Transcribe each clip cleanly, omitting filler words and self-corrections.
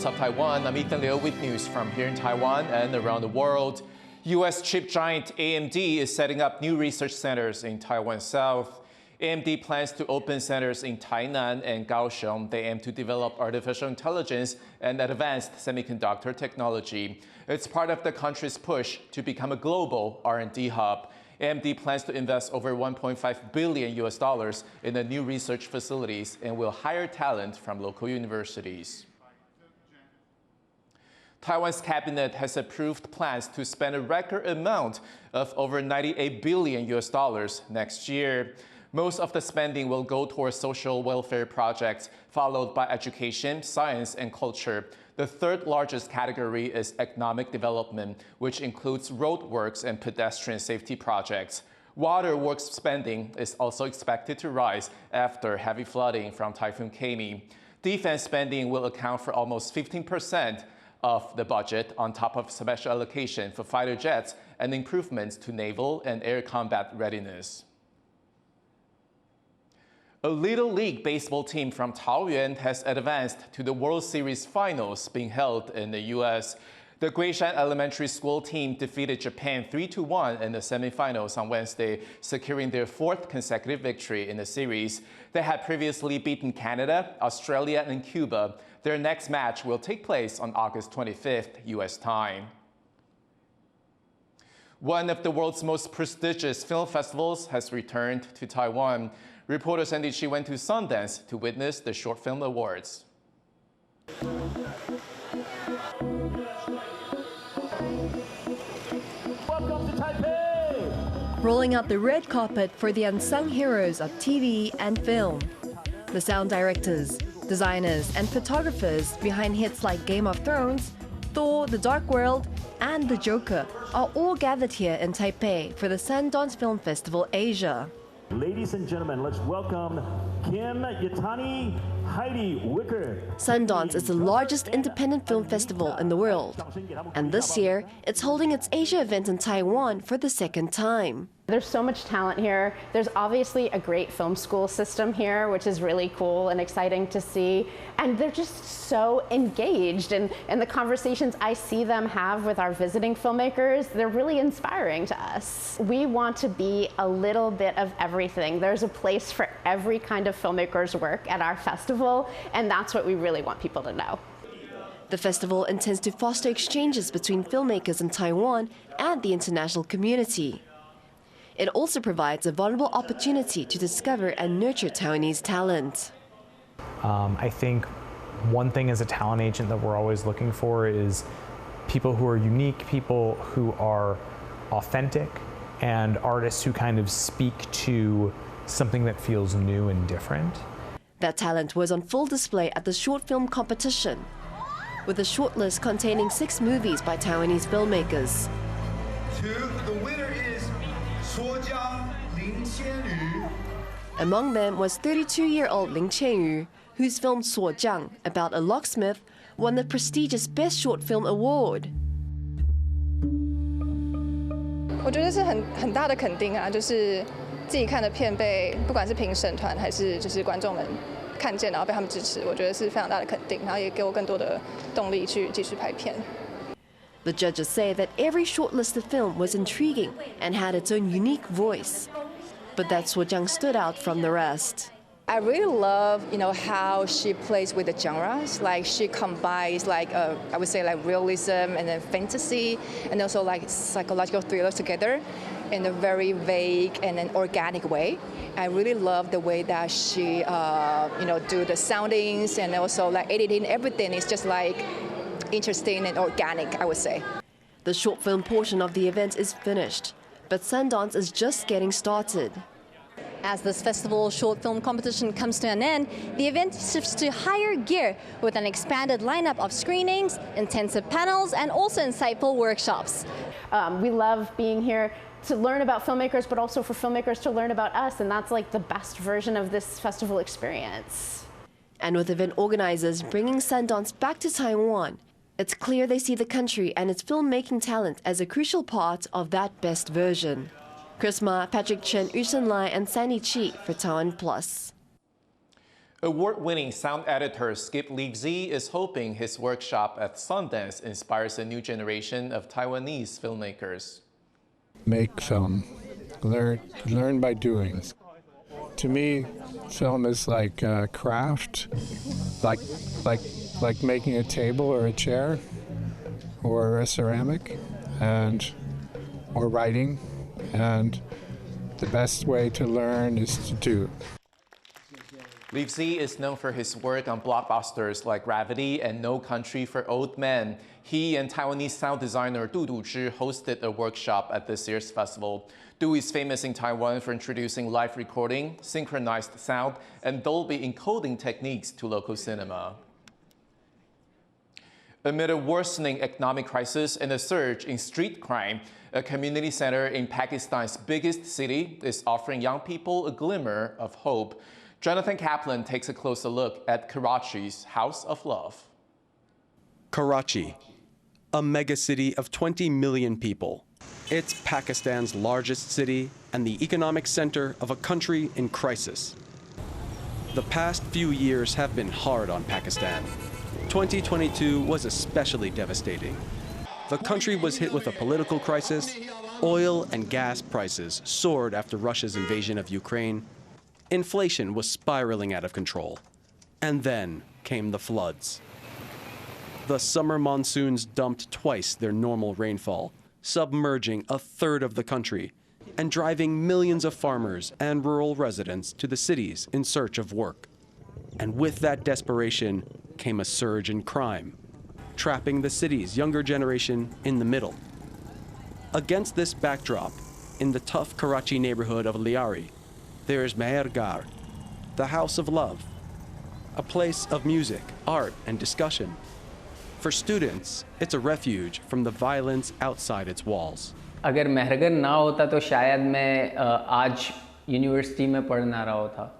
of Taiwan. I'm Ethan Liu with news from here in Taiwan and around the world. U.S. chip giant AMD is setting up new research centers in Taiwan South. AMD plans to open centers in Tainan and Kaohsiung. They aim to develop artificial intelligence and advanced semiconductor technology. It's part of the country's push to become a global R&D hub. AMD plans to invest over $1.5 billion in the new research facilities and will hire talent from local universities. Taiwan's cabinet has approved plans to spend a record amount of over $98 billion next year. Most of the spending will go towards social welfare projects, followed by education, science, and culture. The third largest category is economic development, which includes roadworks and pedestrian safety projects. Waterworks spending is also expected to rise after heavy flooding from Typhoon Kami. Defense spending will account for almost 15% of the budget, on top of special allocation for fighter jets and improvements to naval and air combat readiness. A Little League baseball team from Taoyuan has advanced to the World Series finals being held in the U.S. The Guishan Elementary School team defeated Japan 3-1 in the semifinals on Wednesday, securing their fourth consecutive victory in the series. They had previously beaten Canada, Australia, and Cuba. Their next match will take place on August 25th, U.S. time. One of the world's most prestigious film festivals has returned to Taiwan. Reporter Sandy Chi went to Sundance to witness the Short Film Awards. Welcome to Taipei! Rolling out the red carpet for the unsung heroes of TV and film. The sound directors, designers, and photographers behind hits like Game of Thrones, Thor: The Dark World, and The Joker are all gathered here in Taipei for the Sundance Film Festival Asia. Ladies and gentlemen, let's welcome Kim Yatani, Heidi Wicker. Sundance is the largest independent film festival in the world. And this year, it's holding its Asia event in Taiwan for the second time. There's so much talent here. There's obviously a great film school system here, which is really cool and exciting to see. And they're just so engaged. And the conversations I see them have with our visiting filmmakers, they're really inspiring to us. We want to be a little bit of everything. There's a place for every kind of filmmaker's work at our festival, and that's what we really want people to know. The festival intends to foster exchanges between filmmakers in Taiwan and the international community. It also provides a vulnerable opportunity to discover and nurture Taiwanese talent. I think one thing as a talent agent that we're always looking for is people who are unique, people who are authentic, and artists who kind of speak to something that feels new and different. That talent was on full display at the short film competition, with a shortlist containing 6 movies by Taiwanese filmmakers. The winner is Lin Qianyu. Among them was 32-year-old Lin Qianyu, whose film Suojiang, about a locksmith, won the prestigious Best Short Film Award. 我觉得是很大的肯定啊，就是自己看的片被不管是评审团还是就是观众们看见，然后被他们支持，我觉得是非常大的肯定，然后也给我更多的动力去继续拍片。 The judges say that every shortlisted film was intriguing and had its own unique voice, but that Suojiang stood out from the rest. I really love, how she plays with the genres. Like she combines, I would say, realism and then fantasy, and also psychological thrillers together in a very vague and an organic way. I really love the way that she, do the soundings and also editing. Everything is just interesting and organic, I would say. The short film portion of the event is finished, but Sundance is just getting started. As this festival short film competition comes to an end, the event shifts to higher gear with an expanded lineup of screenings, intensive panels, and also insightful workshops. We love being here to learn about filmmakers, but also for filmmakers to learn about us, and that's the best version of this festival experience. And with event organizers bringing Sundance back to Taiwan, it's clear they see the country and its filmmaking talent as a crucial part of that best version. Chris Ma, Patrick Chen, Yu Shen Lai, and Sandy Chi for TaiwanPlus. Award-winning sound editor Skip Leafzy is hoping his workshop at Sundance inspires a new generation of Taiwanese filmmakers. Make film, learn by doing. To me, film is like a craft, like making a table or a chair or a ceramic, or writing, and the best way to learn is to do. Leafzy is known for his work on blockbusters like Gravity and No Country for Old Men. He and Taiwanese sound designer Du Zhi hosted a workshop at this year's festival. Du is famous in Taiwan for introducing live recording, synchronized sound, and Dolby encoding techniques to local cinema. Amid a worsening economic crisis and a surge in street crime, a community center in Pakistan's biggest city is offering young people a glimmer of hope. Jonathan Kaplan takes a closer look at Karachi's House of Love. Karachi, a megacity of 20 million people. It's Pakistan's largest city and the economic center of a country in crisis. The past few years have been hard on Pakistan. 2022 was especially devastating. The country was hit with a political crisis. Oil and gas prices soared after Russia's invasion of Ukraine. Inflation was spiraling out of control. And then came the floods. The summer monsoons dumped twice their normal rainfall, submerging a third of the country and driving millions of farmers and rural residents to the cities in search of work. And with that desperation came a surge in crime, trapping the city's younger generation in the middle. Against this backdrop, in the tough Karachi neighborhood of Liari, there's Mehergar, the House of Love, a place of music, art, and discussion. For students, it's a refuge from the violence outside its walls. अगर मेहरगर ना होता तो शायद मैं आज university में पढ़ ना रहा होता.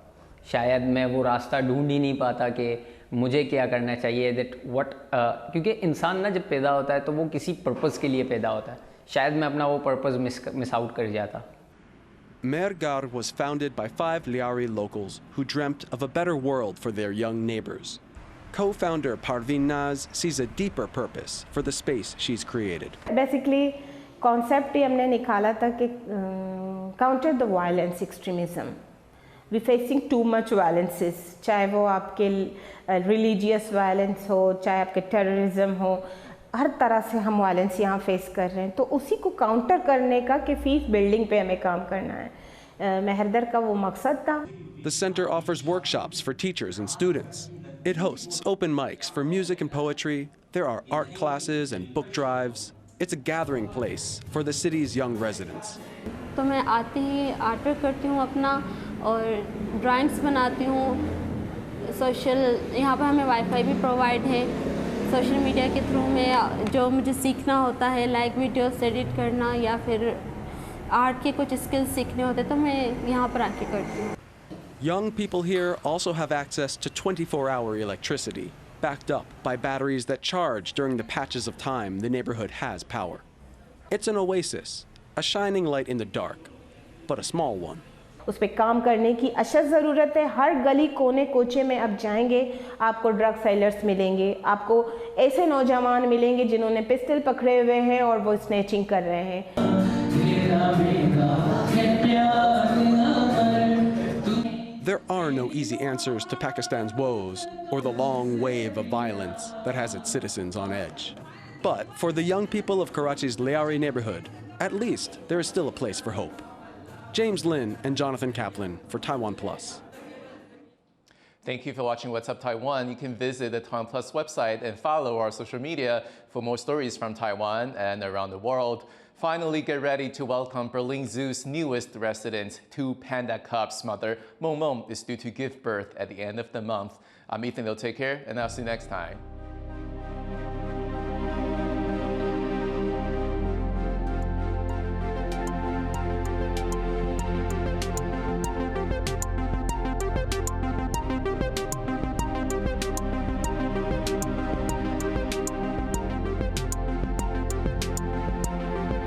शायद मैं वो रास्ता ढूंढ ही नहीं पाता कि मुझे क्या करना चाहिए. क्योंकि इंसान ना जब पैदा होता है तो वो किसी पर्पस के लिए पैदा होता है. शायद मैं अपना वो पर्पस मिस आउट कर जाता. Mehergar was founded by 5 Liari locals who dreamt of a better world for their young neighbors. Co-founder Parveen Naz sees a deeper purpose for the space she's created. Basically, concept ही हमने निकाला था कि counter the violence extremism. We facing too much violences. चाहे वो आपके religious violence हो, चाहे आपके terrorism हो, हर तरह से हम वायलेंस यहाँ फेस कर रहे हैं. तो उसी को काउंटर करने का कि फीस बिल्डिंग पे हमें काम करना है. मेहरदर का वो मकसद था. The center offers workshops for teachers and students. It hosts open mics for music and poetry. There are art classes and book drives. It's a gathering place for the city's young residents. तो मैं आते ही art work करती हूँ अपना और drawings बनाती हूँ. Social यहाँ पर हमें वाईफाई भी प्रोवाइड है. सोशल मीडिया के थ्रू में जो मुझे सीखना होता है लाइक वीडियोस एडिट करना या फिर आर्ट के कुछ स्किल्स सीखने होते तो मैं यहाँ पर आके करती हूँ. Young people here also have access to 24-hour electricity, backed up by batteries that charge during the patches of time the neighborhood has power. It's an oasis, a shining light in the dark, but a small one. उस पे काम करने की अशद ज़रूरत है. हर गली कोने कोचे में आप जाएंगे आपको ड्रग सेलर्स मिलेंगे. आपको ऐसे नौजवान मिलेंगे जिन्होंने पिस्टल पकड़े हुए हैं और वो स्नैचिंग कर रहे हैं. There are no easy answers to Pakistan's woes or the long wave of violence that has its citizens on edge. But for the young people of Karachi's Liari neighborhood, at least there is still a place for hope. James Lin and Jonathan Kaplan for TaiwanPlus. Thank you for watching What's Up Taiwan. You can visit the TaiwanPlus website and follow our social media for more stories from Taiwan and around the world. Finally, get ready to welcome Berlin Zoo's newest resident. 2 panda cubs' mother, Mong Mong, is due to give birth at the end of the month. I'm Ethan. Take care, and I'll see you next time.